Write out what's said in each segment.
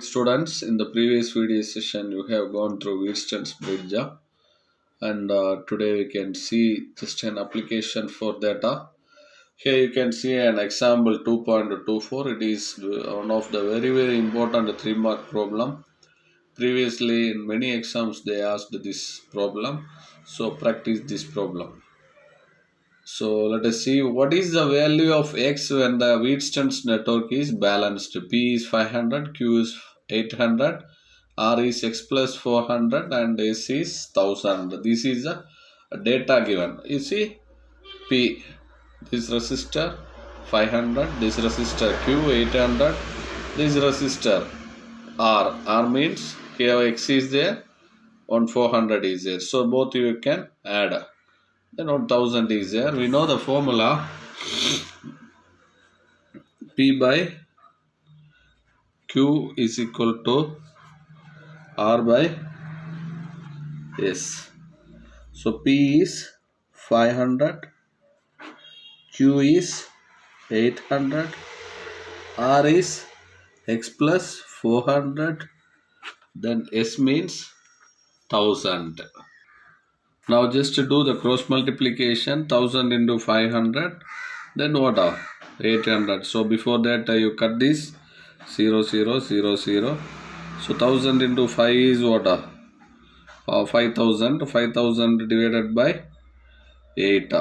Students, in the previous video session you have gone through Wheatstone's bridge, and today we can see just an application for data. Here you can see an example 2.24. It is one of the very important 3-mark problem. Previously in many exams they asked this problem, so practice this problem. So let us see what is the value of x when the Wheatstone's network is balanced. P is 500, Q is 800, R is x plus 400 and S is 1000. This is the data given. You see P, this resistor 500, this resistor Q 800, this resistor R means here x is there, 400 is there. So both you can add. Then 1000 is there. We know the formula P by Q is equal to R by S. So P is 500, Q is 800, R is x plus 400, then S means 1000. Now just to do the cross multiplication, 1000 into 500, then what are 800. So before that you cut this 0 0 0 0. So 1000 into 5 is what are 5000. 5000 divided by 8.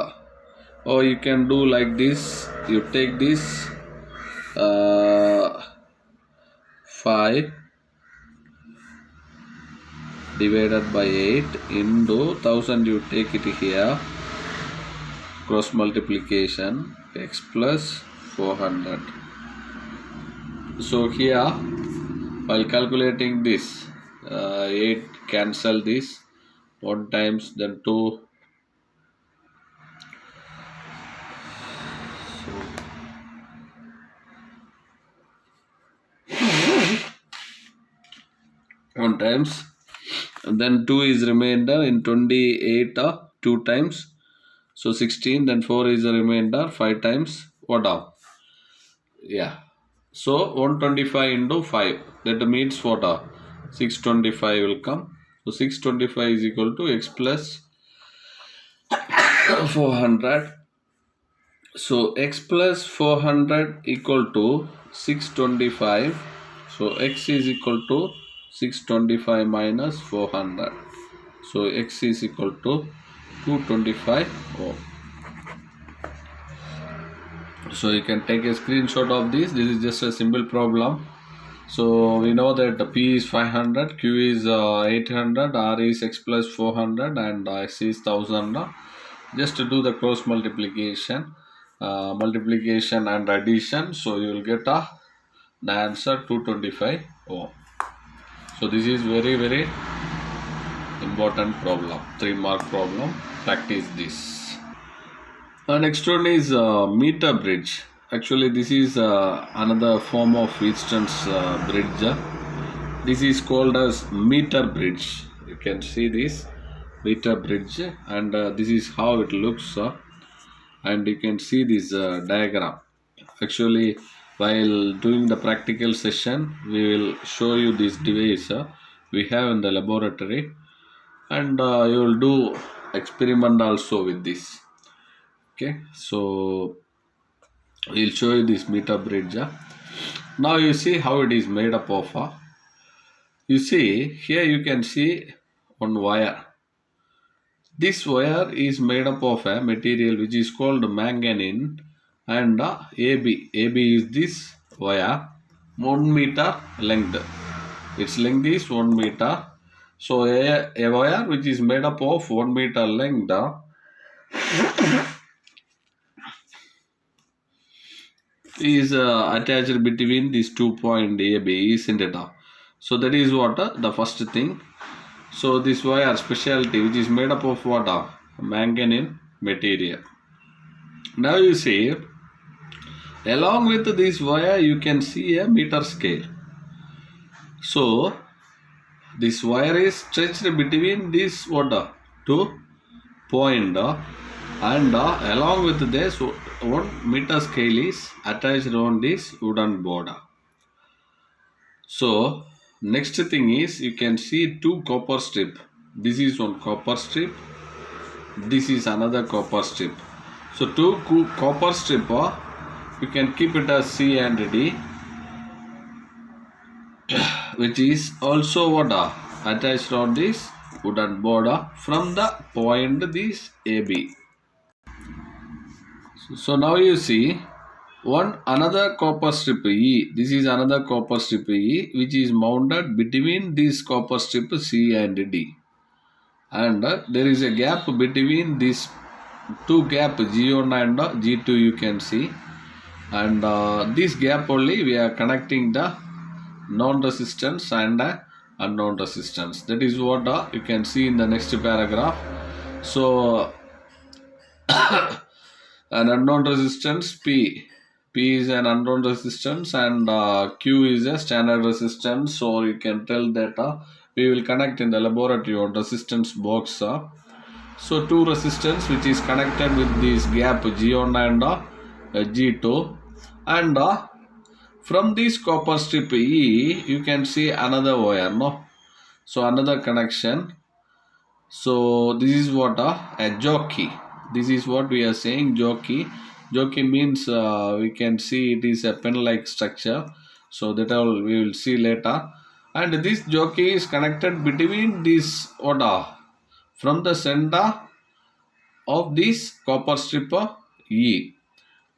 Or you can do like this. You take this 5 divided by 8 into 1000, you take it here, cross multiplication, x plus 400. So here while calculating this 8 cancel this 1 times, then 2, so 1 times, and then 2 is remainder in 28 2 times, so 16, then 4 is a remainder 5 times, what are, yeah, so 125 into 5, that means what are 625 will come. So 625 is equal to x plus 400. So x plus 400 equal to 625. So x is equal to 625 minus 400. So x is equal to 225 ohm. So you can take a screenshot of this. This is just a simple problem. So we know that the P is 500, Q is 800, R is x plus 400 and S is 1000. Just to do the cross multiplication, and addition, so you will get the answer 225 ohm. So this is very important problem, 3-mark problem. Practice this. Next one is meter bridge. Actually this is another form of Wheatstone's bridge. This is called as meter bridge. You can see this meter bridge, and this is how it looks, and you can see this diagram. Actually while doing the practical session we will show you this device we have in the laboratory, and you will do experiment also with this. Okay, so we'll show you this meter bridge. Now you see how it is made up of. You see here you can see one wire. This wire is made up of a material which is called manganese, and AB is this wire, 1 meter length. Its length is 1 meter. So a wire which is made up of 1 meter length is attached between these 2 points AB, isn't it? So that is what the first thing. So this wire specialty which is made up of what? Manganese material. Now you see along with this wire you can see a meter scale. So this wire is stretched between this what? 2 point, and along with this 1 meter scale is attached on this wooden board. So next thing is, you can see two copper strip. This is one copper strip, this is another copper strip. So two copper strip, you can keep it as C and D, which is also what attached on this wooden border from the point this AB. So now you see another copper strip E. This is another copper strip E, which is mounted between this copper strip C and D, and there is a gap between these two gap G1 and G2, you can see, and this gap only we are connecting the non-resistance and unknown resistance. That is what you can see in the next paragraph. So an unknown resistance P is an unknown resistance, and Q is a standard resistance. So you can tell that we will connect in the laboratory on resistance box. So two resistance which is connected with this gap G1 and G2, and from this copper strip E you can see another wire, no? So another connection. So this is what a jockey. This is what we are saying, jockey. Jockey means we can see it is a pen-like structure. So that all we will see later. And this jockey is connected between this from the center of this copper strip E.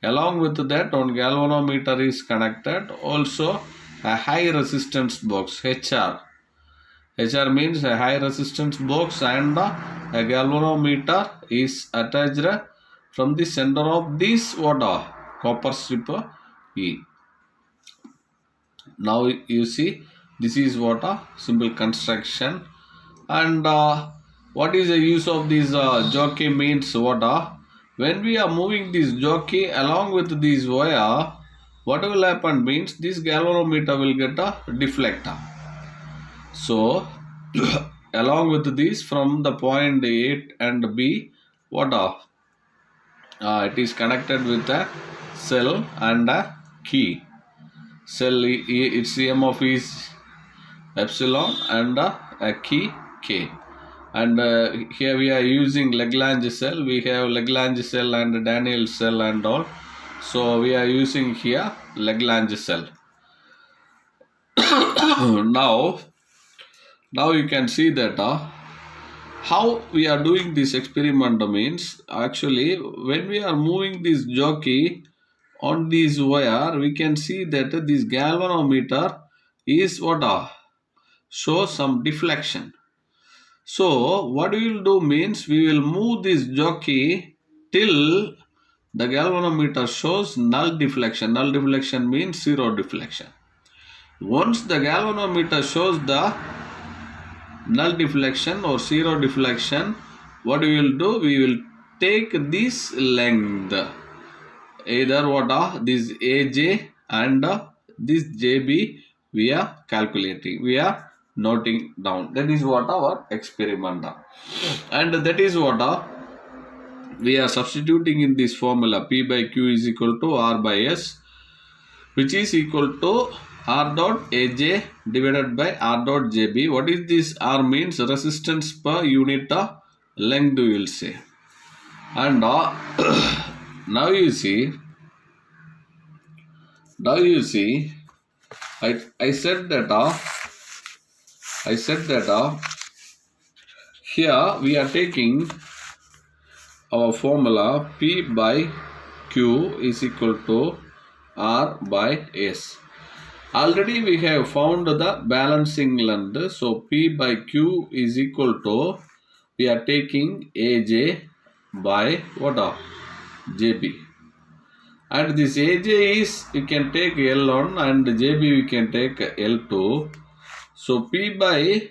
Along with that, one galvanometer is connected. Also a high resistance box, HR. HR means a high resistance box, and a galvanometer is attached from the center of this copper strip E. Now you see, this is what a simple construction. And what is the use of this jockey means what when we are moving this jockey along with this wire, what will happen means this galvanometer will get a deflector. So along with this, from the point A and B, it is connected with a cell and a key. Cell, its EMF is epsilon, and a key K. And here we are using Lagrange cell. We have Lagrange cell and Daniell cell and all. So we are using here Lagrange cell. Now you can see that how we are doing this experiment means, actually when we are moving this jockey on this wire, we can see that this galvanometer is shows some deflection. So what we will do means, we will move this jockey till the galvanometer shows null deflection. Null deflection means zero deflection. Once the galvanometer shows the null deflection or zero deflection, what we will do, we will take this length, either this AJ and this JB, we are calculating, we are noting down. That is what our experiment, and that is what we are substituting in this formula. P by Q is equal to R by S, which is equal to R dot AJ divided by R dot JB. What is this? R means resistance per unit length, we will say. And now you see, I said that here we are taking our formula P by Q is equal to R by S. Already we have found the balancing length. So P by Q is equal to, we are taking AJ by JB. And this AJ is, we can take L1, and JB we can take L2. So P by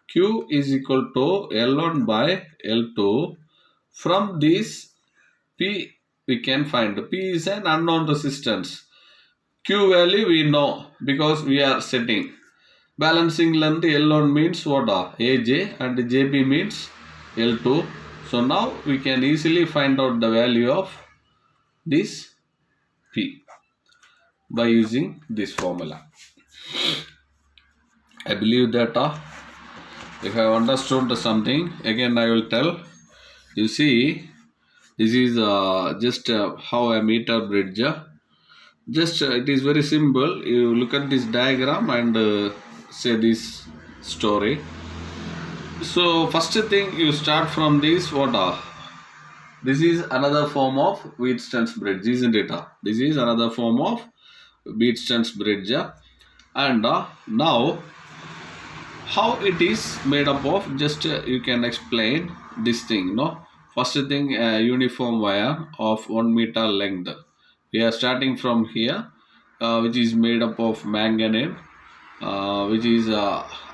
Q is equal to L1 by L2. From this P we can find, P is an unknown resistance. Q value we know because we are setting. Balancing length L1 means AJ, and JB means L2. So now we can easily find out the value of this P by using this formula. I believe that if I understood something, again I will tell. You see, this is just how a meter bridge. Just it is very simple. You look at this diagram and say this story. So first thing you start from this water. This is another form of Wheatstone's bridge, isn't it? This is another form of Wheatstone's bridge. And now how it is made up of, just you can explain this thing, no? First thing, a uniform wire of 1 meter length. We are starting from here, which is made up of manganese, which is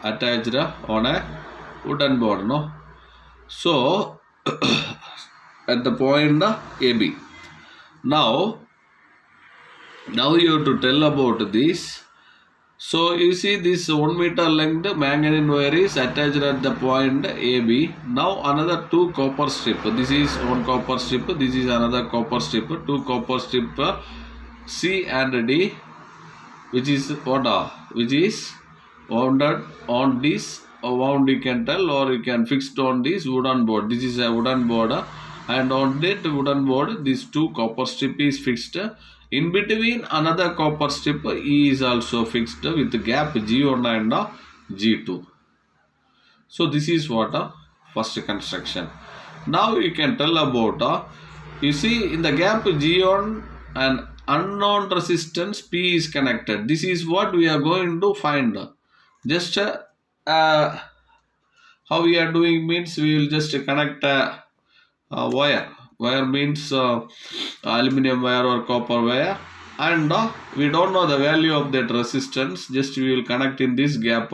attached on a wooden board, no? So at the point AB. Now you have to tell about this. So you see this 1 meter length manganese wire is attached at the point AB. Now another 2 copper strip. This is 1 copper strip. This is another copper strip. 2 copper strip C and D, which is what? Which is wounded on this. Wound you can tell, or you can fix on this wooden board. This is a wooden board, and on that wooden board, this 2 copper strip is fixed. In between, another copper strip E is also fixed with the gap G1 and G2. So this is what first construction. Now you can tell about you see in the gap G1 an unknown resistance P is connected. This is what we are going to find. Just how we are doing means we will just connect a wire. Wire means aluminum wire or copper wire, and we don't know the value of that resistance. Just we will connect in this gap,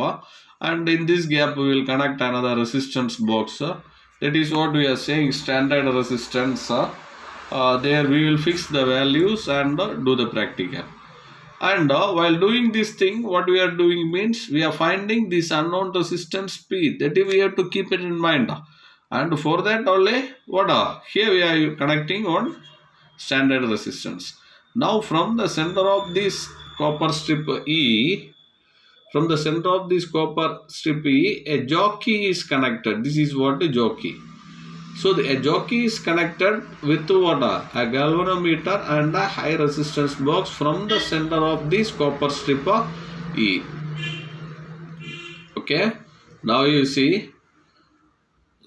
and in this gap we will connect another resistance box. That is what we are saying, standard resistance. There we will fix the values and do the practical. And while doing this thing, what we are doing means we are finding this unknown resistance P. That we have to keep it in mind. And for that only, what here we are connecting on standard resistance. Now from the center of this copper strip E, from the center of this copper strip E, a jockey is connected. This is what a jockey. So a jockey is connected with what? A galvanometer and a high resistance box from the center of this copper strip E. Okay. Now you see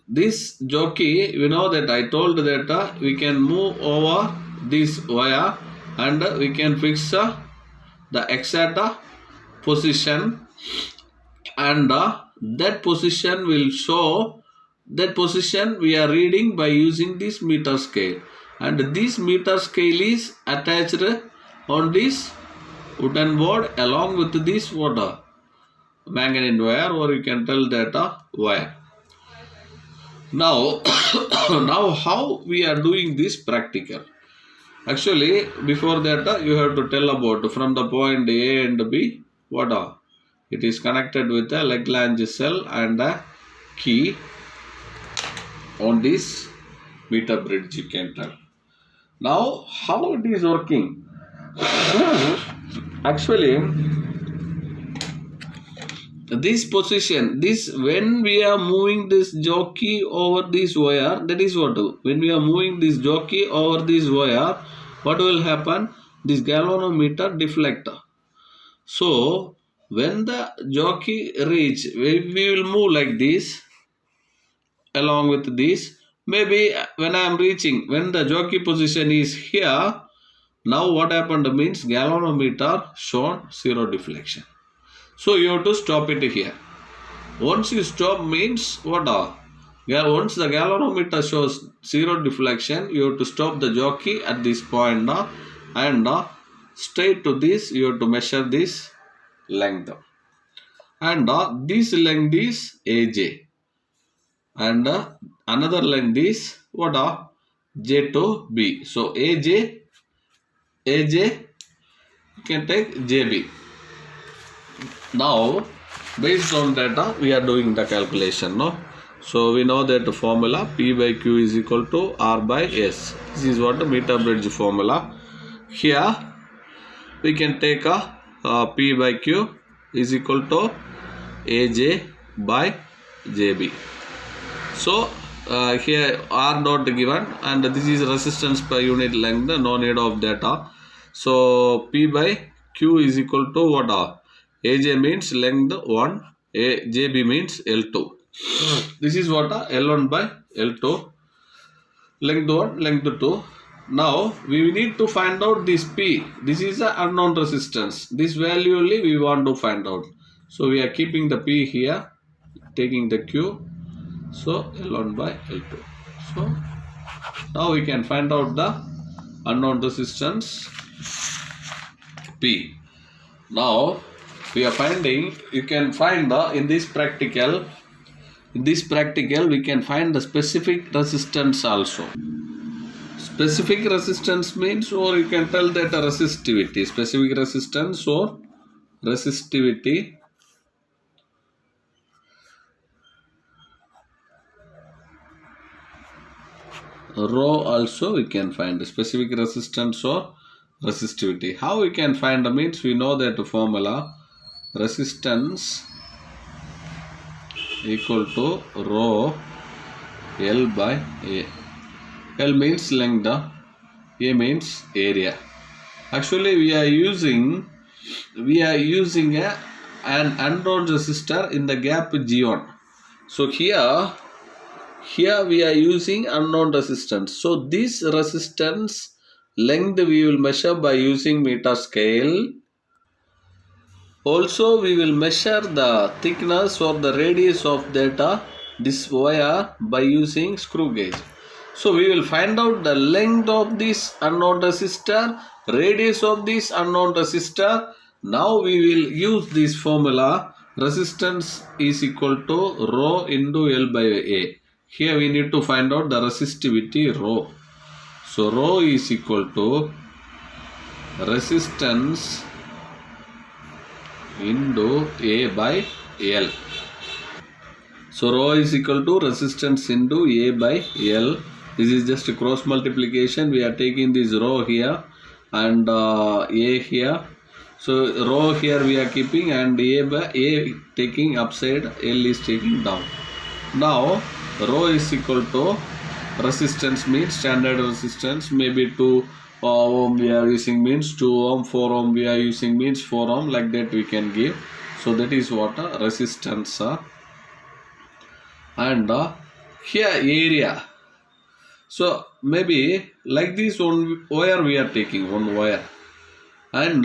this jockey, we know that I told that we can move over this wire and we can fix the exact position, and that position will show. That position we are reading by using this meter scale, and this meter scale is attached on this wooden board along with this water manganese wire, or you can tell that wire. Now now how we are doing this practical? Actually before that you have to tell about from the point A and B what it is connected with a Lagrange cell and a key on this meter bridge, you can tell. Now how it is working? Actually this position, this when we are moving this jockey over this wire, that is what, when we are moving this jockey over this wire, what will happen? This galvanometer deflect. So when the jockey reach, we will move like this along with this. Maybe when I am reaching, when the jockey position is here, now what happened means galvanometer shown 0 deflection. So you have to stop it here. Once you stop means what? Once the galvanometer shows 0 deflection, you have to stop the jockey at this point and straight to this you have to measure this length. And this length is AJ. And another length is what? J to B. So AJ, you can take JB. Now based on data we are doing the calculation, no? So we know that the formula P by Q is equal to R by S. This is what the meter bridge formula. Here we can take a P by Q is equal to AJ by JB. So here R dot given, and this is resistance per unit length, no need of data. So P by Q is equal to what? AJ means length 1, JB means L2. This is what? L1 by L2, length 1, length 2. Now we need to find out this P. This is the unknown resistance. This value only we want to find out. So we are keeping the P here, taking the Q. So L1 by L2. So now we can find out the unknown resistance P. Now we are finding, you can find in this practical we can find the specific resistance also. Specific resistance means, or you can tell that a resistivity, specific resistance or resistivity. Rho also we can find the specific resistance or resistivity. How we can find the means, we know that formula, resistance equal to rho L by A. L means length, A means area. Actually we are using an unknown resistor in the gap G1. So here we are using unknown resistance. So this resistance length we will measure by using meter scale. Also we will measure the thickness or the radius of this wire by using screw gauge. So we will find out the length of this unknown resistor, radius of this unknown resistor. Now we will use this formula, resistance is equal to rho into L by A. Here we need to find out the resistivity rho. So rho is equal to resistance into A by L. So rho is equal to resistance into A by L. This is just a cross multiplication. We are taking this rho here and A here. So rho here we are keeping, and A by A taking upside, L is taking down. Now rho is equal to resistance means standard resistance, maybe 2 ohm we are using means 2 ohm, 4 ohm we are using means 4 ohm, like that we can give. So that is what resistance. And here area. So maybe like this one wire we are taking, one wire, and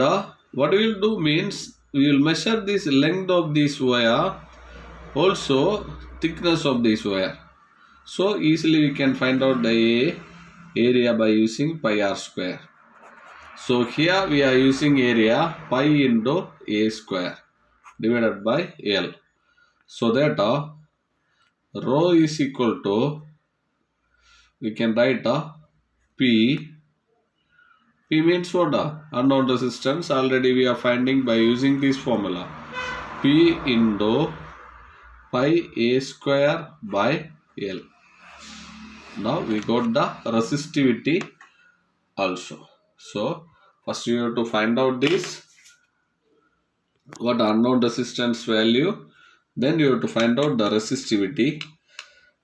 what we will do means we will measure this length of this wire, also thickness of this wire. So easily we can find out the area by using pi r square. So here we are using area pi into A square divided by L. So that rho is equal to, we can write P. P means what? Unknown resistance. Already we are finding by using this formula. P into pi A square by L. Now we got the resistivity also. So first you have to find out this, what unknown resistance value. Then you have to find out the resistivity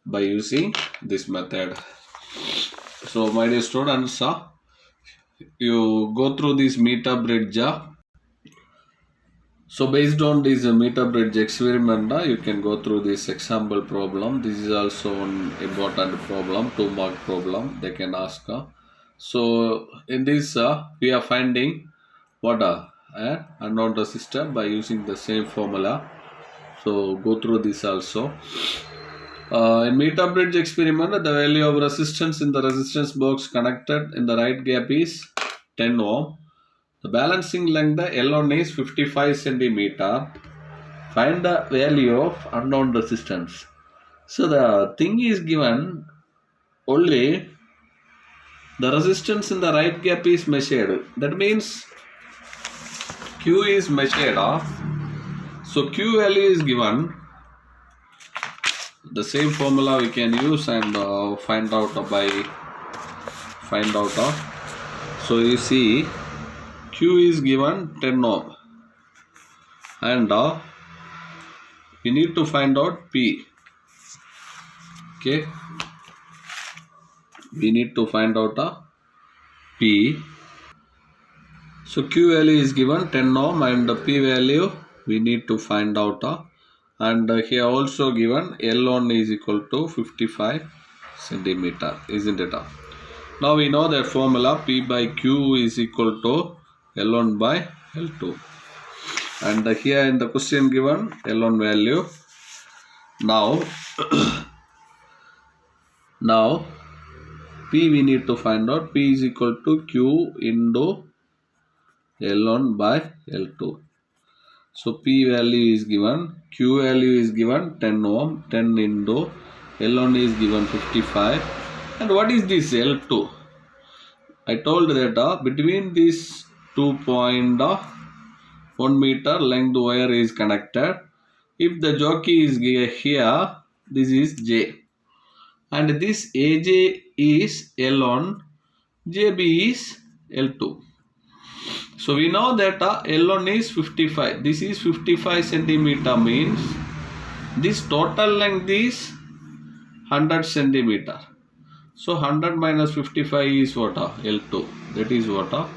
by using this method. So my dear students, you go through this meter bridge. So based on this meter bridge experiment, you can go through this example problem. This is also an important problem, 2-mark problem they can ask. So in this we are finding what an unknown resistor by using the same formula. So go through this also. In meter bridge experiment, the value of resistance in the resistance box connected in the right gap is 10 ohm. The balancing length L1 is 55 centimeter. Find the value of unknown resistance. So the thing is given, only the resistance in the right gap is measured. That means Q is measured. So Q value is given. The same formula we can use and find out. So you see, Q is given 10 ohm and we need to find out P. Okay, we need to find out P. So Q value is given 10 ohm and the P value we need to find out and here also given L1 is equal to 55 centimeter, isn't it? Now we know that formula P by Q is equal to L1 by L2 and here in the question given L1 value. Now P we need to find out. P is equal to Q into L1 by L2. So P value is given, Q value is given 10 ohm, 10 into L1 is given 55. And what is this L2? I told that between these 2.1 meter length wire is connected. If the jockey is here, this is J. And this AJ is L1, JB is L2. So we know that L1 is 55. This is 55 centimeter means this total length is 100 centimeter. So 100 minus 55 is what? L2. That is what?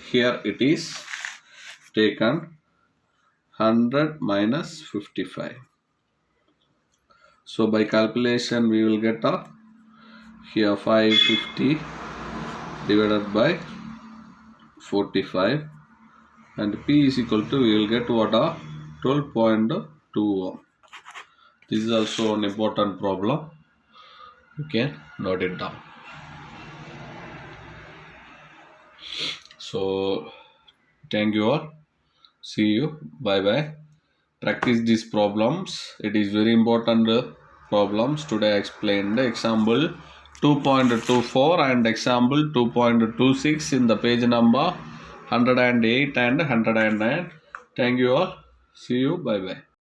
Here it is taken 100 minus 55. So by calculation we will get here 550 divided by 45 and P is equal to, we will get what? 12.2 ohm. This is also an important problem. You can note it down. So thank you all. See you. Bye bye. Practice these problems. It is very important problems. Today I explained example 2.24 and example 2.26 in the page number 108 and 109. Thank you all. See you. Bye bye.